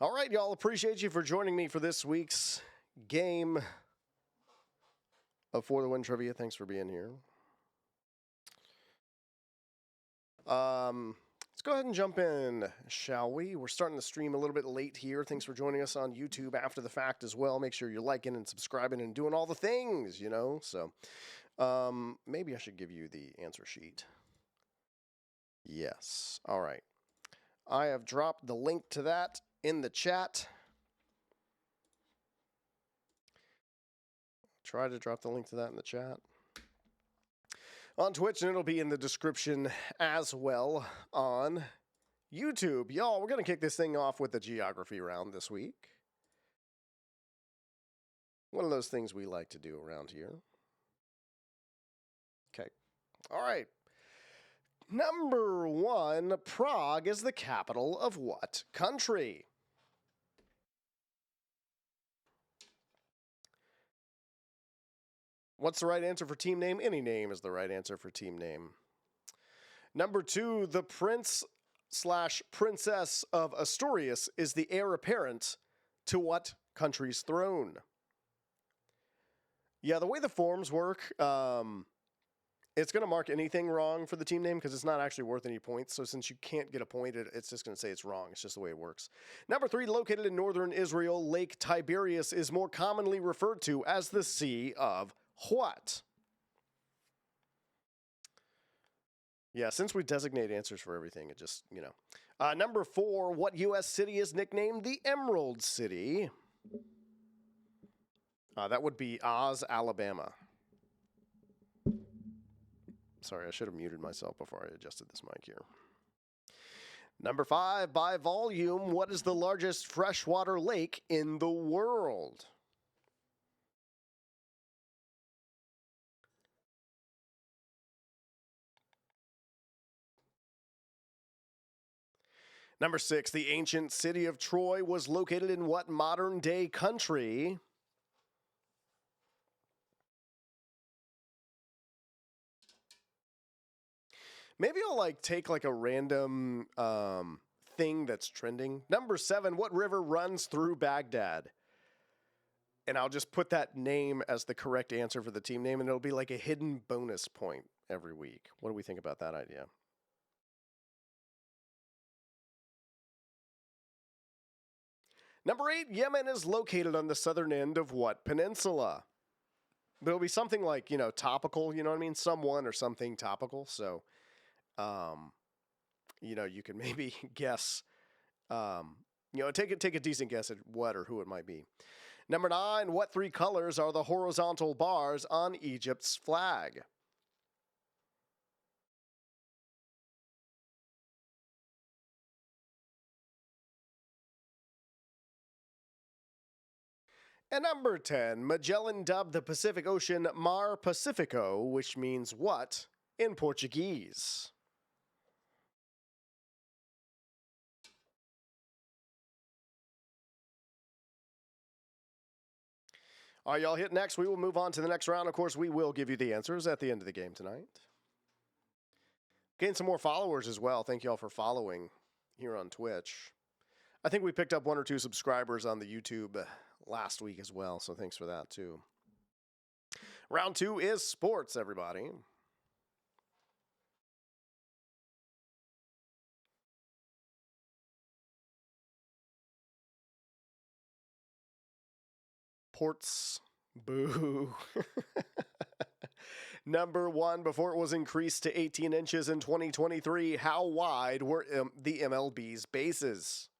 All right, y'all. Appreciate you for joining me for this week's game of For the Win Trivia. Thanks for being here. Let's go ahead and jump in, shall we? We're starting the stream a little bit late here. Thanks for joining us on YouTube after the fact as well. Make sure you're liking and subscribing and doing all the things, you know. So maybe I should give you the answer sheet. Yes. All right. I have dropped the link to that in the chat. Try to drop the link to that in the chat. On Twitch, and it'll be in the description as well on YouTube. Y'all, we're going to kick this thing off with the geography round this week. One of those things we like to do around here. Okay. All right. Number 1, Prague is the capital of what country? What's the right answer for team name? Any name is the right answer for team name. Number 2, the prince/princess of Asturias is the heir apparent to what country's throne? Yeah, the way the forms work, it's going to mark anything wrong for the team name because it's not actually worth any points. So since you can't get a point, it's just going to say it's wrong. It's just the way it works. Number 3, located in northern Israel, Lake Tiberias is more commonly referred to as the Sea of what? Yeah, since we designate answers for everything, it just, you know. Number 4, what U.S. city is nicknamed the Emerald City? That would be Oz, Alabama. Sorry, I should have muted myself before I adjusted this mic here. Number 5, by volume, what is the largest freshwater lake in the world? Number 6, the ancient city of Troy was located in what modern-day country? Maybe I'll take a random thing that's trending. Number 7, what river runs through Baghdad? And I'll just put that name as the correct answer for the team name, and it'll be like a hidden bonus point every week. What do we think about that idea? Number 8, Yemen is located on the southern end of what peninsula? But it'll be something like, you know, topical, you know what I mean? Someone or something topical. So, you know, you can maybe guess, you know, take a decent guess at what or who it might be. Number 9, what 3 colors are the horizontal bars on Egypt's flag? And number 10, Magellan dubbed the Pacific Ocean Mar Pacifico, which means what in Portuguese? All right, y'all hit next. We will move on to the next round. Of course, we will give you the answers at the end of the game tonight. Gain some more followers as well. Thank you all for following here on Twitch. I think we picked up 1 or 2 subscribers on the YouTube last week as well, so thanks for that too. Round 2 is sports, everybody. Ports. Boo. Number 1, before it was increased to 18 inches in 2023, how wide were the MLB's bases?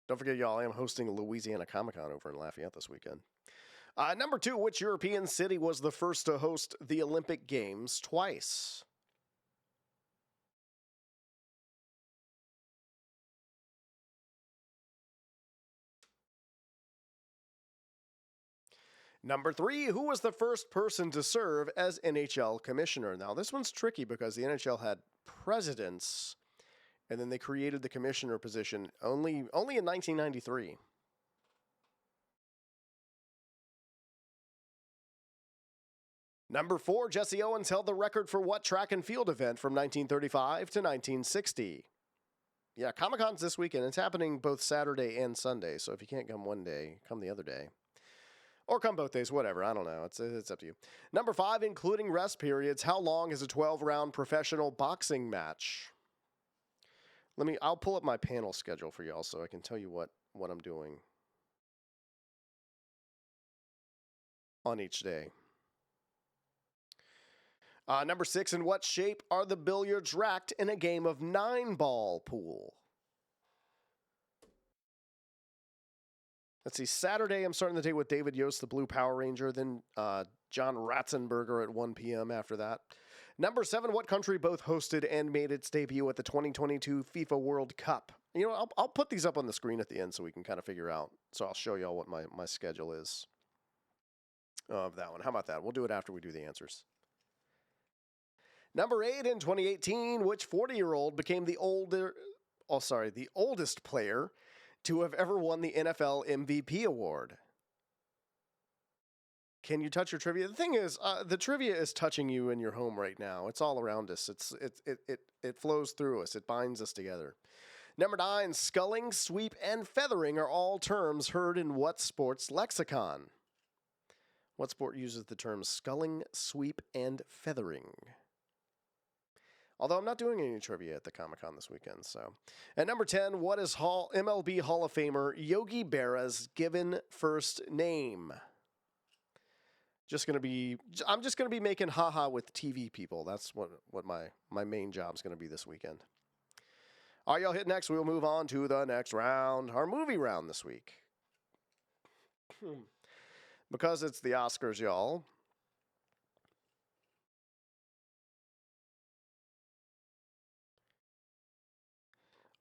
Don't forget, y'all, I am hosting Louisiana Comic Con over in Lafayette this weekend. Number 2, which European city was the first to host the Olympic Games twice? Number 3, who was the first person to serve as NHL commissioner? Now, this one's tricky because the NHL had presidents, and then they created the commissioner position only in 1993. Number 4, Jesse Owens held the record for what track and field event from 1935 to 1960? Yeah, Comic Con's this weekend. It's happening both Saturday and Sunday, so if you can't come one day, come the other day. Or come both days, whatever. I don't know. It's up to you. Number 5, including rest periods, how long is a 12-round professional boxing match? I'll pull up my panel schedule for y'all so I can tell you what I'm doing on each day. Number 6, in what shape are the billiards racked in a game of 9-ball pool? Let's see, Saturday, I'm starting the day with David Yost, the Blue Power Ranger, then John Ratzenberger at 1 p.m. after that. Number 7, what country both hosted and made its debut at the 2022 FIFA World Cup? You know, I'll put these up on the screen at the end so we can kind of figure out. So I'll show y'all what my schedule is of that one. How about that? We'll do it after we do the answers. Number 8, in 2018, which 40-year-old became the oldest player to have ever won the NFL MVP award? Can you touch your trivia? The thing is, the trivia is touching you in your home right now. It's all around us. It flows through us. It binds us together. Number 9, sculling, sweep, and feathering are all terms heard in what sports lexicon? What sport uses the terms sculling, sweep, and feathering? Although I'm not doing any trivia at the Comic Con this weekend, so. At number 10, what is MLB Hall of Famer Yogi Berra's given first name? I'm just gonna be making haha with TV people. That's what my main job is gonna be this weekend. All right, y'all hit next. We'll move on to the next round, our movie round this week. Because it's the Oscars, y'all.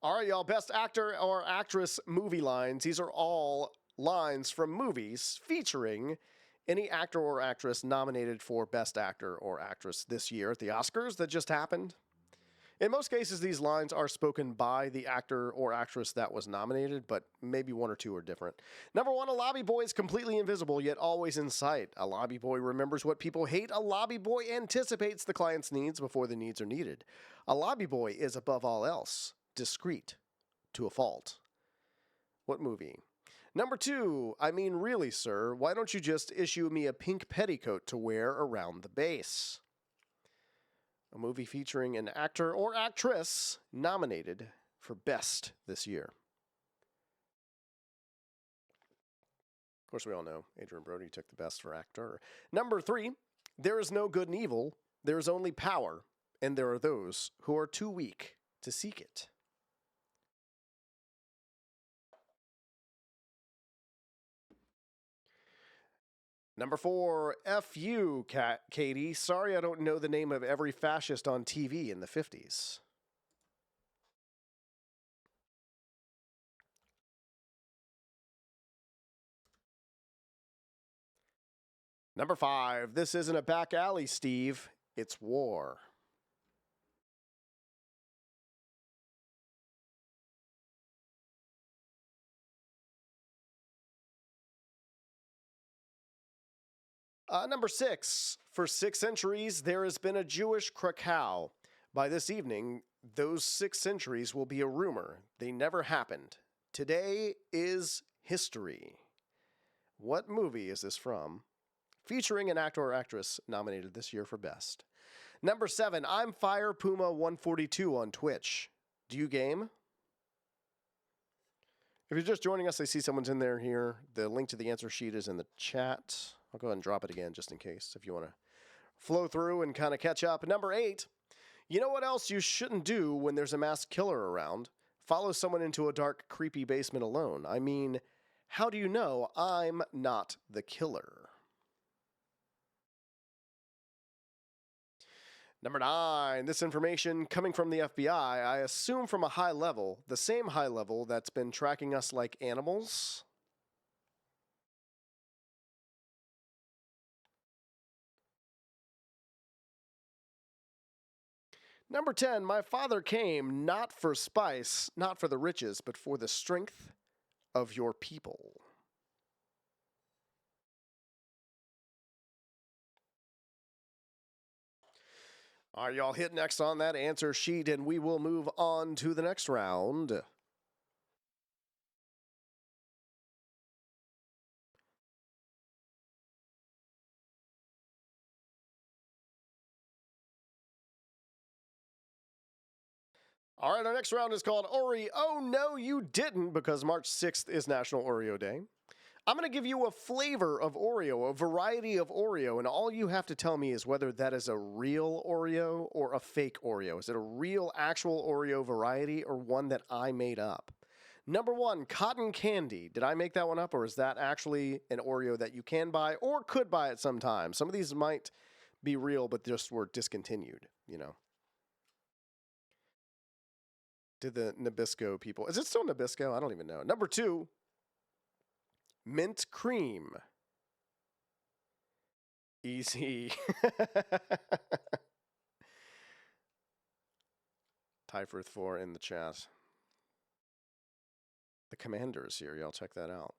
All right, y'all, best actor or actress movie lines. These are all lines from movies featuring any actor or actress nominated for best actor or actress this year at the Oscars that just happened. In most cases, these lines are spoken by the actor or actress that was nominated, but maybe one or two are different. Number 1, a lobby boy is completely invisible, yet always in sight. A lobby boy remembers what people hate. A lobby boy anticipates the client's needs before the needs are needed. A lobby boy is, above all else, discreet to a fault. What movie? Number 2, I mean, really, sir, why don't you just issue me a pink petticoat to wear around the base? A movie featuring an actor or actress nominated for Best this year. Of course, we all know Adrian Brody took the Best for Actor. Number 3, there is no good and evil, there is only power, and there are those who are too weak to seek it. Number 4, F you, Katie. Sorry I don't know the name of every fascist on TV in the 50s. Number 5, this isn't a back alley, Steve. It's war. Number 6, for 6 centuries, there has been a Jewish Krakow. By this evening, those 6 centuries will be a rumor. They never happened. Today is history. What movie is this from? Featuring an actor or actress nominated this year for Best. Number 7, I'm Fire Puma 142 on Twitch. Do you game? If you're just joining us, I see someone's in there here. The link to the answer sheet is in the chat. I'll go ahead and drop it again just in case if you want to flow through and kind of catch up. Number 8, you know what else you shouldn't do when there's a masked killer around? Follow someone into a dark, creepy basement alone. I mean, how do you know I'm not the killer? Number 9, this information coming from the FBI, I assume from a high level, the same high level that's been tracking us like animals. Number 10, my father came not for spice, not for the riches, but for the strength of your people. All right, y'all hit next on that answer sheet, and we will move on to the next round. All right, our next round is called Oreo. Oh, no, you didn't, because March 6th is National Oreo Day. I'm going to give you a flavor of Oreo, a variety of Oreo, and all you have to tell me is whether that is a real Oreo or a fake Oreo. Is it a real, actual Oreo variety or one that I made up? Number one, cotton candy. Did I make that one up, or is that actually an Oreo that you can buy or could buy at some time? Some of these might be real, but just were discontinued, you know. Did the Nabisco people. Is it still Nabisco? I don't even know. Number two, mint cream. Easy. Tyfirth 4 in the chat. The Commanders here. Y'all check that out.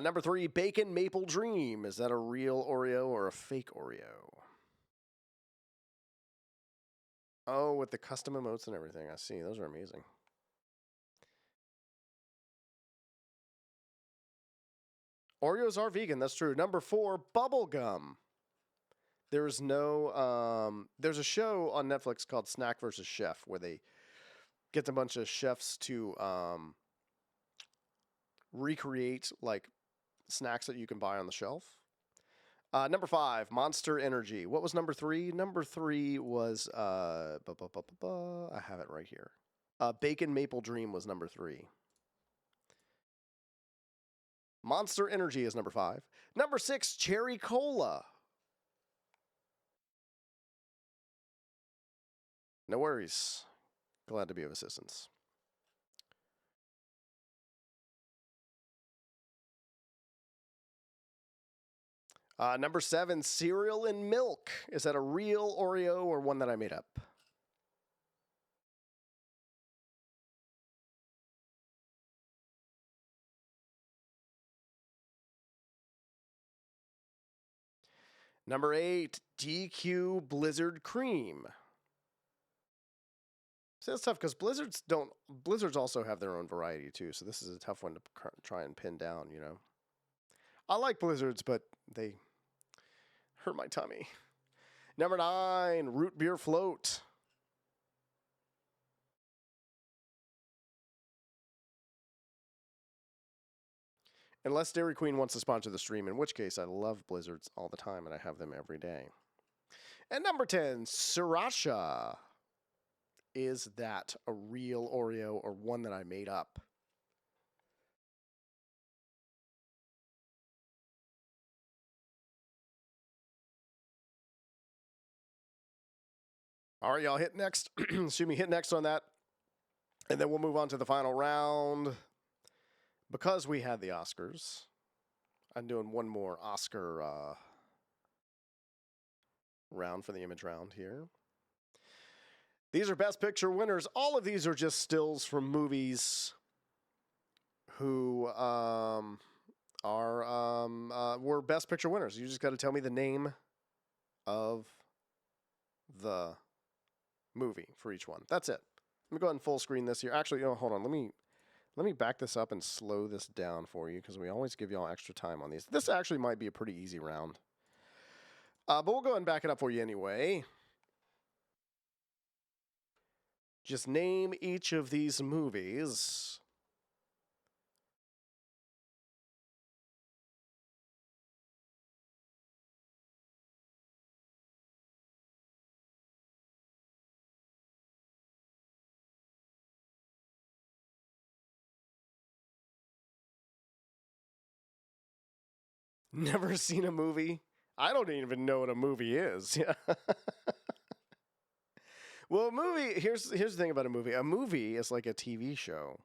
Number three, bacon maple dream. Is that a real Oreo or a fake Oreo? Oh, with the custom emotes and everything. I see. Those are amazing. Oreos are vegan. That's true. Number four, bubble gum. There's no. There's a show on Netflix called Snack vs. Chef where they get a bunch of chefs to recreate like snacks that you can buy on the shelf. Number five, Monster Energy. What was number three? Number three was I have it right here. Bacon Maple Dream was number three. Monster Energy is number five. Number six, Cherry Cola. No worries. Glad to be of assistance. Number seven, cereal and milk. Is that a real Oreo or one that I made up? Number eight, DQ Blizzard Cream. See, that's tough because Blizzards also have their own variety too. So this is a tough one to try and pin down. You know, I like Blizzards, but they hurt my tummy. Number nine, root beer float. Unless Dairy Queen wants to sponsor the stream, in which case I love Blizzards all the time and I have them every day. And number 10, Sriracha. Is that a real Oreo or one that I made up? All right, y'all hit next. Excuse me, hit next on that. And then we'll move on to the final round. Because we had the Oscars, I'm doing one more Oscar round for the image round here. These are Best Picture winners. All of these are just stills from movies who were Best Picture winners. You just got to tell me the name of the movie for each one. That's it. Let me go ahead and full screen this here. Actually, hold on. Let me back this up and slow this down for you because we always give y'all extra time on these. This actually might be a pretty easy round. But we'll go ahead and back it up for you anyway. Just name each of these movies. Never seen a movie? I don't even know what a movie is. Yeah. Well, a movie, here's the thing about a movie. A movie is like a TV show,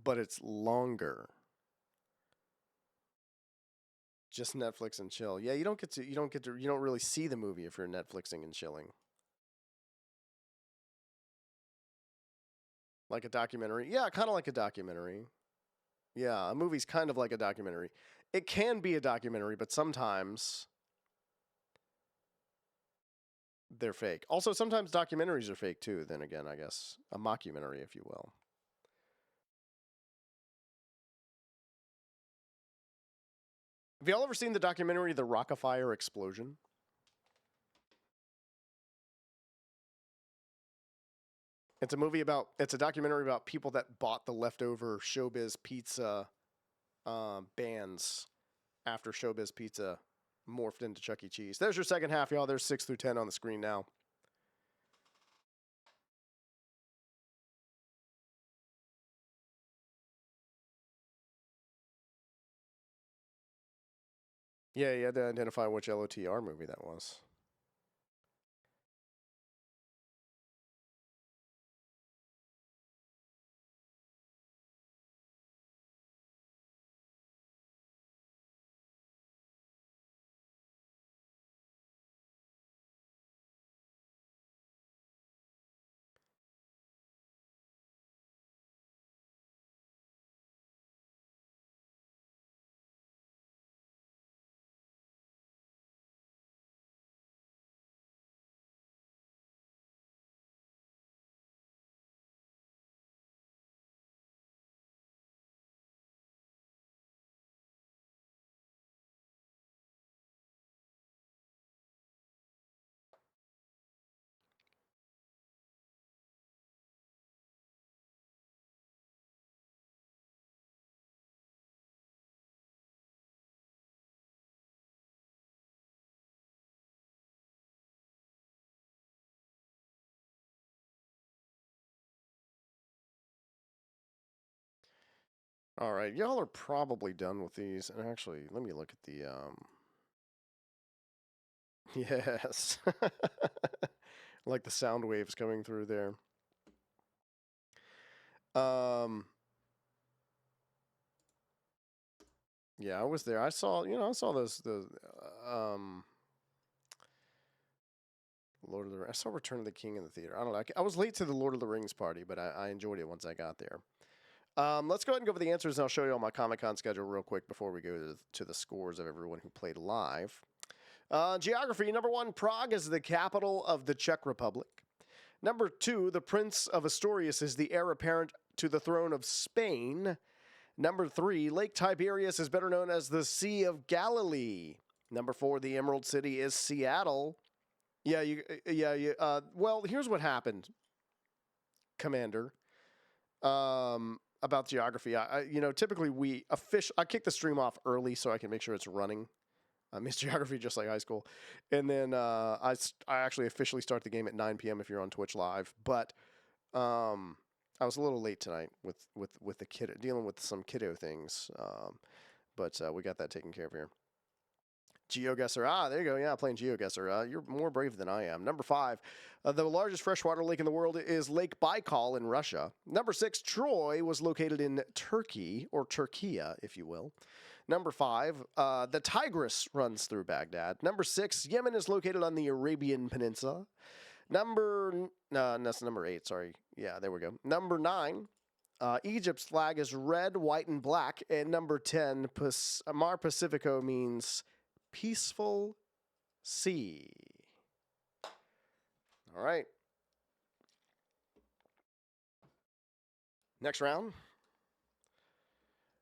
but it's longer. Just Netflix and chill. Yeah, you don't really see the movie if you're Netflixing and chilling. Like a documentary. Yeah, kind of like a documentary. Yeah, a movie's kind of like a documentary. It can be a documentary, but sometimes they're fake. Also, sometimes documentaries are fake too. Then again, I guess a mockumentary, if you will. Have y'all ever seen the documentary The Rockefeller Explosion? It's a documentary about people that bought the leftover Showbiz Pizza bands after Showbiz Pizza morphed into Chuck E. Cheese. There's your second half, y'all. There's 6 through 10 on the screen now. Yeah, you had to identify which LOTR movie that was. All right, y'all are probably done with these. And actually, let me look at the yes. Like the sound waves coming through there. Yeah, I was there. I saw those Lord of the Rings. I saw Return of the King in the theater. I don't know. I was late to the Lord of the Rings party, but I enjoyed it once I got there. Let's go ahead and go over the answers, and I'll show you all my Comic Con schedule real quick before we go to the scores of everyone who played live. Geography, number 1, Prague is the capital of the Czech Republic. Number 2, the Prince of Asturias is the heir apparent to the throne of Spain. Number 3, Lake Tiberias is better known as the Sea of Galilee. Number 4, the Emerald City is Seattle. Well, here's what happened, Commander. About geography, typically I kick the stream off early so I can make sure it's running. I miss geography just like high school, and then I actually officially start the game at 9 p.m. if you're on Twitch live. But I was a little late tonight with the kid dealing with some kiddo things, but we got that taken care of here. GeoGuessr. There you go. Yeah, playing GeoGuessr. You're more brave than I am. Number 5, the largest freshwater lake in the world is Lake Baikal in Russia. Number 6, Troy was located in Turkey, or Turkiya, if you will. Number 5, the Tigris runs through Baghdad. Number 6, Yemen is located on the Arabian Peninsula. That's number 8, sorry. Yeah, there we go. Number 9, Egypt's flag is red, white, and black. And number 10, Mar Pacifico means peaceful sea. All right. Next round.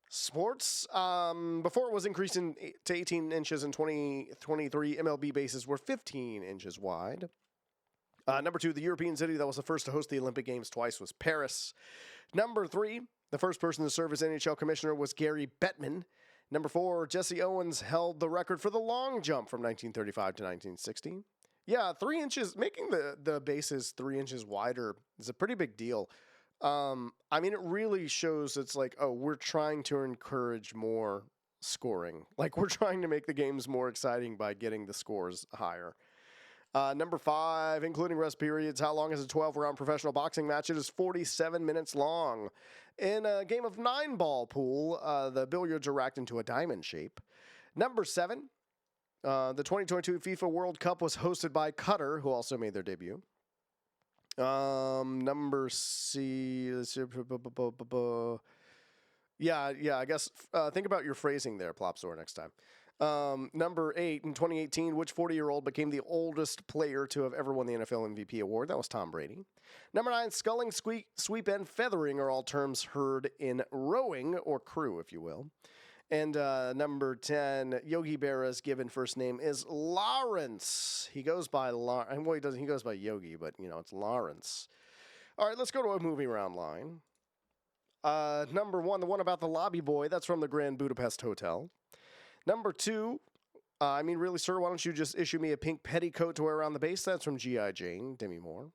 Sports. Before it was increased to 18 inches in 2023, MLB bases were 15 inches wide. Number 2, the European city that was the first to host the Olympic Games twice was Paris. Number 3, the first person to serve as NHL commissioner was Gary Bettman. Number 4, Jesse Owens held the record for the long jump from 1935 to 1960. Yeah, 3 inches, making the bases 3 inches wider is a pretty big deal. I mean, it really shows it's like, oh, we're trying to encourage more scoring. Like, we're trying to make the games more exciting by getting the scores higher. Number 5, including rest periods, how long is a 12-round professional boxing match? It is 47 minutes long. In a game of 9-ball pool, the billiards are racked into a diamond shape. Number 7, the 2022 FIFA World Cup was hosted by Qatar, who also made their debut. Number C. Yeah, I guess think about your phrasing there, Plopsor, next time. Number 8, in 2018, which 40-year-old became the oldest player to have ever won the NFL MVP award? That was Tom Brady. Number 9, sculling, sweep, and feathering are all terms heard in rowing, or crew, if you will. And number 10, Yogi Berra's given first name is Lawrence. He goes by well, he doesn't. He goes by Yogi, but it's Lawrence. All right, let's go to a movie round line. Number 1, the one about the lobby boy. That's from the Grand Budapest Hotel. Number 2, really, sir, why don't you just issue me a pink petticoat to wear around the base? That's from G.I. Jane, Demi Moore.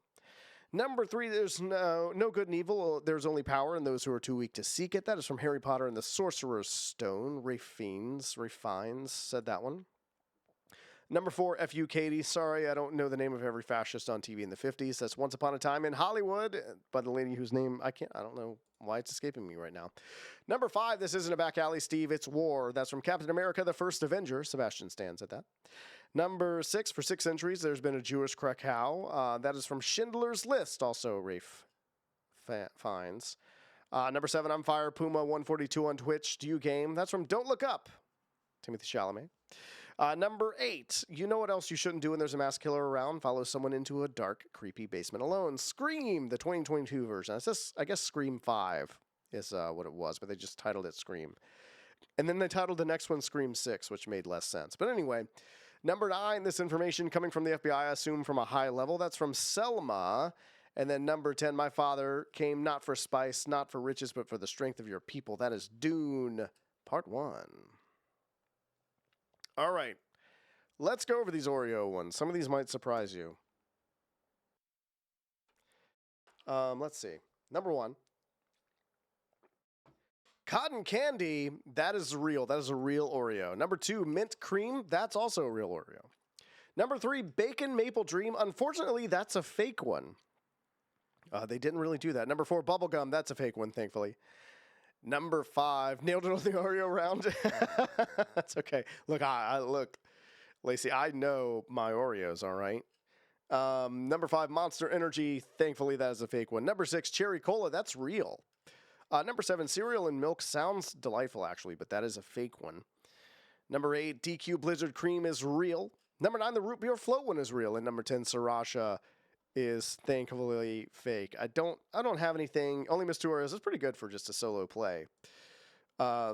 Number 3, there's no good and evil. There's only power in those who are too weak to seek it. That is from Harry Potter and the Sorcerer's Stone. Ray Fiennes said that one. Number 4, F.U. Katie. Sorry, I don't know the name of every fascist on TV in the 50s. That's Once Upon a Time in Hollywood by the lady whose name I don't know why it's escaping me right now. Number 5, this isn't a back alley, Steve. It's War. That's from Captain America, the First Avenger. Sebastian Stan said that. Number 6, for 6 centuries, there's been a Jewish Krakow. That is from Schindler's List, also Rafe Fiennes. Number 7, I'm Fire Puma 142 on Twitch. Do you game? That's from Don't Look Up, Timothy Chalamet. Number 8, you know what else you shouldn't do when there's a mass killer around? Follow someone into a dark, creepy basement alone. Scream, the 2022 version. It's just, I guess Scream 5 is what it was, but they just titled it Scream. And then they titled the next one Scream 6, which made less sense. But anyway, number 9, this information coming from the FBI, I assume from a high level. That's from Selma. And then number 10, my father came not for spice, not for riches, but for the strength of your people. That is Dune, Part 1. All right, let's go over these Oreo ones. Some of these might surprise you. Let's see. Number 1, cotton candy. That is real. That is a real Oreo. Number 2, mint cream. That's also a real Oreo. Number 3, bacon maple dream. Unfortunately, that's a fake one. They didn't really do that. Number 4, bubblegum. That's a fake one, thankfully. Number 5, nailed it on the Oreo round. That's okay. Look, look, Lacey, I know my Oreos, all right? Number 5, Monster Energy. Thankfully, that is a fake one. Number 6, Cherry Cola. That's real. Number 7, cereal and milk. Sounds delightful, actually, but that is a fake one. Number 8, DQ Blizzard Cream is real. Number 9, the root beer float one is real. And number 10, Sriracha is thankfully fake. I don't have anything. Only Miss Oreos is pretty good for just a solo play. I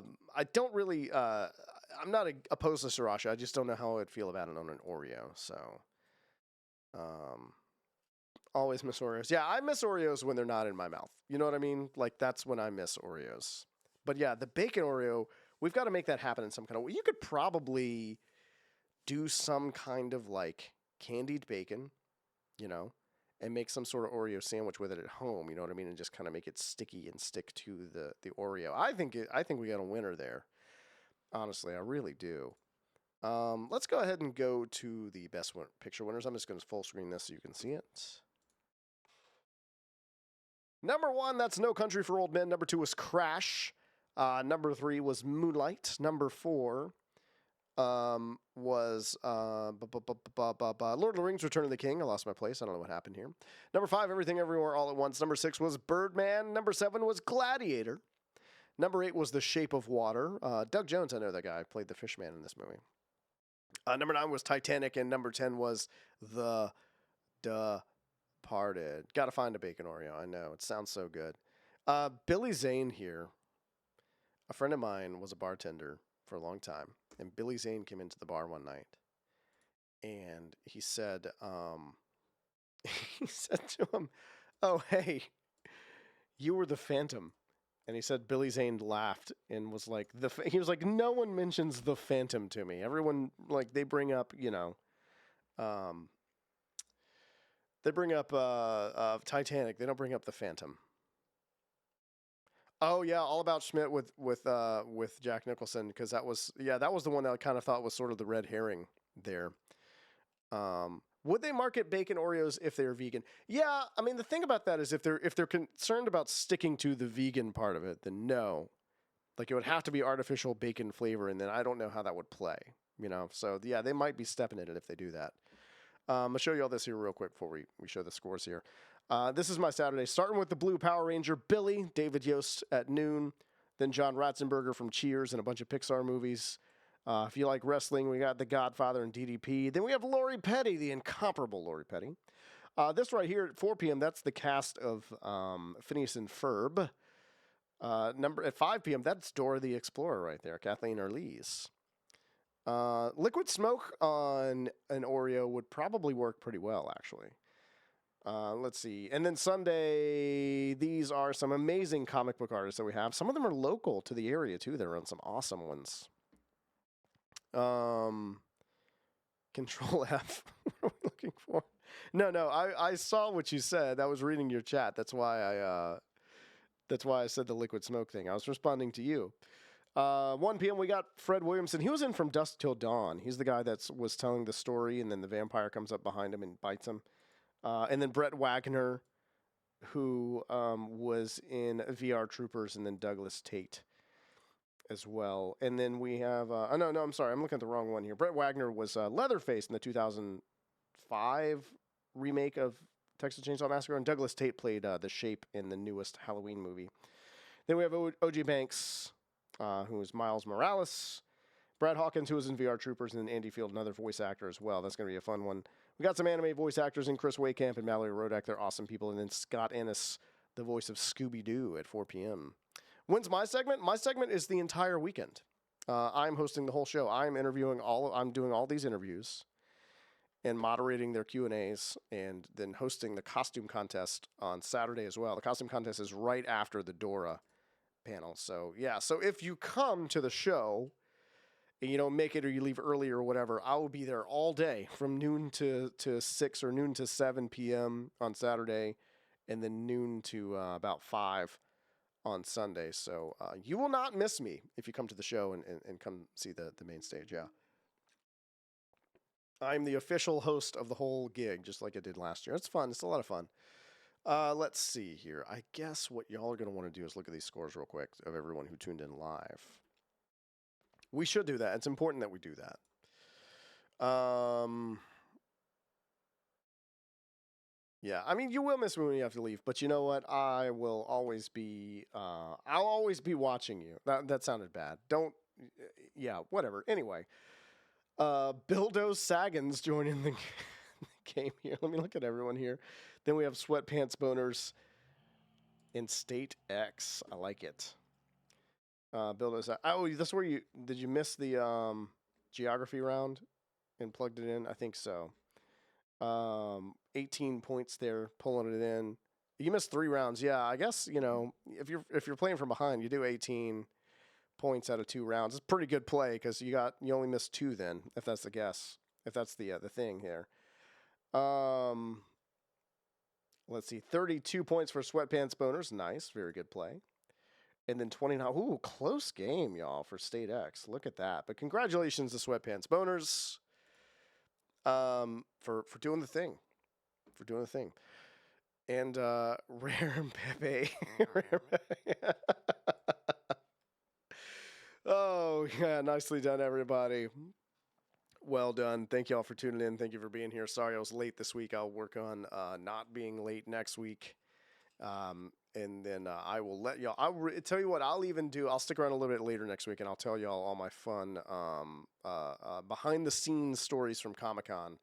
don't really. I'm not opposed to Sriracha. I just don't know how I'd feel about it on an Oreo. So, always miss Oreos. Yeah, I miss Oreos when they're not in my mouth. You know what I mean? Like that's when I miss Oreos. But yeah, the bacon Oreo. We've got to make that happen in some kind of way. You could probably do some kind of like candied bacon, and make some sort of Oreo sandwich with it at home, you know what I mean, and just kind of make it sticky and stick to the Oreo. I think we got a winner there. Honestly, I really do. Let's go ahead and go to the best picture winners. I'm just going to full screen this so you can see it. Number 1, that's No Country for Old Men. Number 2 was Crash. Number 3 was Moonlight. Number 4 was Lord of the Rings, Return of the King. I lost my place. I don't know what happened here. Number 5, Everything Everywhere All at Once. Number 6 was Birdman. Number 7 was Gladiator. Number 8 was The Shape of Water. Doug Jones, I know that guy, played the fish man in this movie. Number 9 was Titanic, and number 10 was The Departed. Gotta find a bacon Oreo. I know. It sounds so good. Billy Zane here. A friend of mine was a bartender for a long time. And Billy Zane came into the bar one night, and he said, he said to him, "Oh, hey, you were the Phantom." And he said Billy Zane laughed and was like, he was like, "No one mentions the Phantom to me. Everyone, like, they bring up, Titanic. They don't bring up the Phantom." Oh yeah, All About Schmidt with Jack Nicholson, because that was the one that I kind of thought was sort of the red herring there. Would they market bacon Oreos if they're vegan? Yeah, I mean the thing about that is if they're concerned about sticking to the vegan part of it, then no. Like it would have to be artificial bacon flavor, and then I don't know how that would play. So yeah, they might be stepping in it if they do that. I'll show you all this here real quick before we show the scores here. This is my Saturday, starting with the Blue Power Ranger, Billy, David Yost at noon, then John Ratzenberger from Cheers and a bunch of Pixar movies. If you like wrestling, we got The Godfather and DDP. Then we have Lori Petty, the incomparable Lori Petty. This right here at 4 p.m., that's the cast of Phineas and Ferb. At 5 p.m., that's Dora the Explorer right there, Kathleen Erlise. Liquid Smoke on an Oreo would probably work pretty well, actually. Let's see. And then Sunday, these are some amazing comic book artists that we have. Some of them are local to the area, too. They're on some awesome ones. Control F. What are we looking for? No, I saw what you said. I was reading your chat. That's why I said the Liquid Smoke thing. I was responding to you. 1 p.m. we got Fred Williamson. He was in From Dusk Till Dawn. He's the guy that was telling the story, and then the vampire comes up behind him and bites him. And then Brett Wagner, who was in VR Troopers, and then Douglas Tate as well. And then we have no, I'm sorry, I'm looking at the wrong one here. Brett Wagner was Leatherface in the 2005 remake of Texas Chainsaw Massacre, and Douglas Tate played the Shape in the newest Halloween movie. Then we have O.J. Banks, who is Miles Morales. Brad Hawkins, who was in VR Troopers, and then Andy Field, another voice actor as well. That's going to be a fun one. We got some anime voice actors in Chris Waycamp and Mallory Rodak. They're awesome people. And then Scott Ennis, the voice of Scooby-Doo at 4 p.m. When's my segment? My segment is the entire weekend. I'm hosting the whole show. I'm doing all these interviews and moderating their Q&As, and then hosting the costume contest on Saturday as well. The costume contest is right after the Dora panel. So, yeah. So if you come to the show and you don't make it, or you leave early or whatever, I will be there all day from noon to 6 or noon to 7 p.m. on Saturday, and then noon to about 5 on Sunday. So you will not miss me if you come to the show and come see the main stage. Yeah. I'm the official host of the whole gig, just like I did last year. It's fun. It's a lot of fun. Let's see here. I guess what y'all are going to want to do is look at these scores real quick of everyone who tuned in live. We should do that. It's important that we do that. Yeah, I mean, you will miss me when you have to leave, but you know what? I will always be, I'll always be watching you. That sounded bad. Yeah, whatever. Anyway, Bildo Saggins joining the game here. Let me look at everyone here. Then we have Sweatpants Boners in State X. I like it. Bildo Saggins. Oh, that's where did you miss the geography round and plugged it in? I think so. 18 points there, pulling it in. You missed 3 rounds. Yeah, I guess, if you're playing from behind, you do 18 points out of 2 rounds. It's pretty good play, because you only missed 2 then, if that's the guess. If that's the thing here. Let's see. 32 points for Sweatpants Boners. Nice. Very good play. And then 29. Ooh, close game, y'all, for State X. Look at that. But congratulations to Sweatpants Boners for doing the thing. For doing the thing. And Rare and Pepe. Oh, yeah. Nicely done, everybody. Well done. Thank you all for tuning in. Thank you for being here. Sorry I was late this week. I'll work on not being late next week. And then I will let y'all. I'll tell you what. I'll stick around a little bit later next week, and I'll tell y'all all my fun behind the scenes stories from Comic Con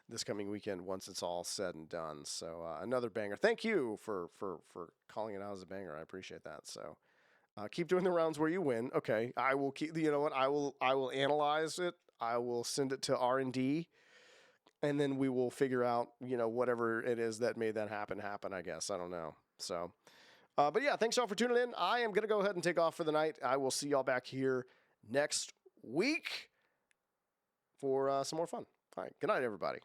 this coming weekend once it's all said and done. So another banger. Thank you for calling it out as a banger. I appreciate that. So keep doing the rounds where you win. Okay, I will keep. You know what? I will analyze it. I will send it to R&D, and then we will figure out, whatever it is that made that happen, I guess. I don't know. So, but yeah, thanks y'all for tuning in. I am going to go ahead and take off for the night. I will see y'all back here next week for some more fun. All right. Good night, everybody.